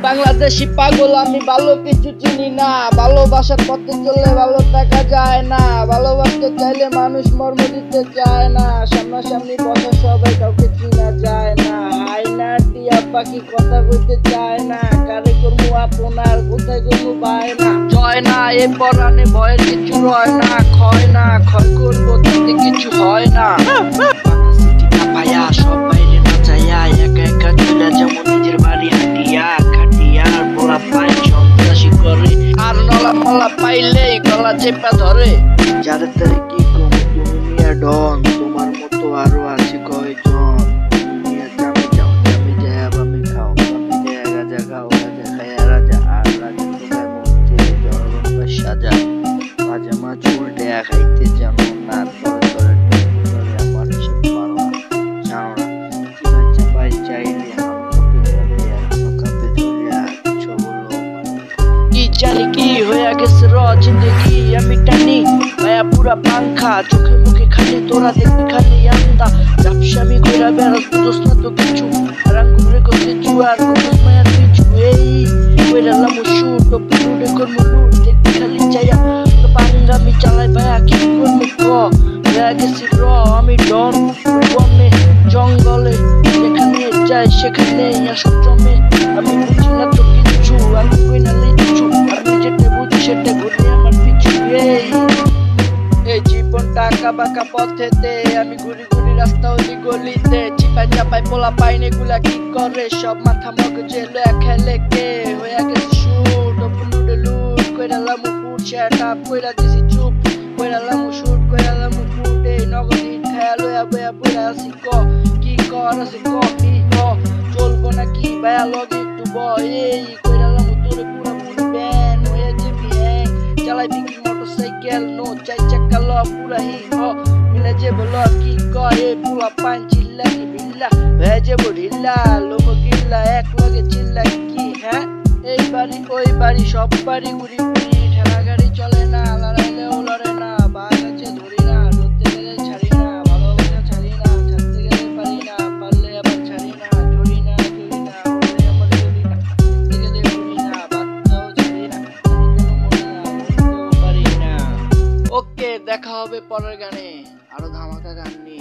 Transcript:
বাংলাদেশি পাগল আমি ভালো কিছু চিনি না, ভালোবাসার পথে চললে ভালো থাকা যায় না, ভালোবাসতে চাইলে মানুষ মর্ম দিতে চায় না, সামনাসামনি বসা সবাই কাউকে চিনা যায় না, হাই না টিয়া পাখি কথা কইতে চায় না, কারে করবো আপনার কোথায় করবো পায় না, জয় না এ পরাণে ভয়ের কিছু রয় না, ক্ষয় না ক্ষয় করবো তাতে কিছু হয় না, পায়া সব বাইরে না যাইয়া একা একা চলে যাবো নিজের বাড়ি হাঁটিয়া খাটিয়ার পোলা পাই সন্ত্রাসী করে, আর নলা মলা পাইলেই গলা চেপা ধরে, যাদের তারে কি কম তুমি মিয়া ডন, তোমার মতো আরো আছে কয়জন, মিয়া জামি যাও জামি যায় বামি খাও বামি যায় গাজা খাও গাজা খায়া রাজা, আর রাজা তোমার মধ্যে জনগণ সাজা, রাজা মাছ উল্টে খাইতে জানো না, তরে তরে তরে আমার সব পারো না জানো না, কি বাচ্চা পাই চাইলে জানি কি হয়ে গেছে র জিন্দগি আমি টানি মায়া পুরা পাংখা, চোখে মুখে খালি তোরা দেখবি খালি আন্দা, ব্যবসামি কইরা বেড়াস বুঝোস না তো কিছু, আর আঙ্গুরে করতে জুয়ার করোস মায়ার পিছু, এই কইরালাম শুট ও পুরুডে করমু লুট দেখবি খালি চাইয়া পাঙ্গামি চালাই ভাইয়া কি করমু ক, হয়ে গেছি র আমি ডন বনে জঙ্গলে, যেখানে যাই সেখানে আসর জমে, আমি বুঝি না তো কিছু আমি কই না লিচু, আমি যেটা বুঝি সেটা ঘুরে আমার পিছু, এই জীবনটা আঁকা বাঁকা পথেতে আমি ঘুরি ঘুরি রাস্তা হলি গলিতে, চিপাই চাপাই পোলা পাইনে গুলা কি করে সব মাথা মগজে লয়া খেলে কে, হয়ে গেছে শুট ওপনুডে লুট কইরালাম ফুট শ্যাট আপ কইরা দিছি চুপ, কইরালাম শুট কইরালাম ফুট, এই নগদ হিট খেয়া লয়া বয়া বয়া আসি ক কি কর আছে ক কি হ চলবো নাকি ভাইয়া লগে একটু বয়, এই কইরালাম তোরে পুরা পুরি ব্যান হয়ে যাবি হ্যাং, চালাই বিকি মোটরসাইকেল নো চাই চাক্কা ল পুরা হি হ মিলে যে বল কি কয় পুরা পান চিল্লা কি বিল্লা হয়ে যাবো ঢিল্লা লোম কিল্লা এক লগে চিল্লা কি, হ্যাঁ এই বাড়ি ওই বাড়ি সব বাড়ি ঘুরি ঘুরি, ঠেলা গাড়ি চলে না লড়াইলেও লড়ে না, বাস আছে ধরি না ধরতে গেলে ছাড়ি না, ভালোবাসা ছাড়ি না ছাড়তে গেলে পারি না, পারলে আবার ছাড়ি না চড়ি না চড়ি না বললে আমার চড়ি না, দেখতে গেলে ঘুরি না বাচ্চাও ছাড়ি না, আমি কোনো মনে না বলতেও পারি না। ওকে দেখা হবে পরের গানে আরো ধামাকা গান নিয়ে।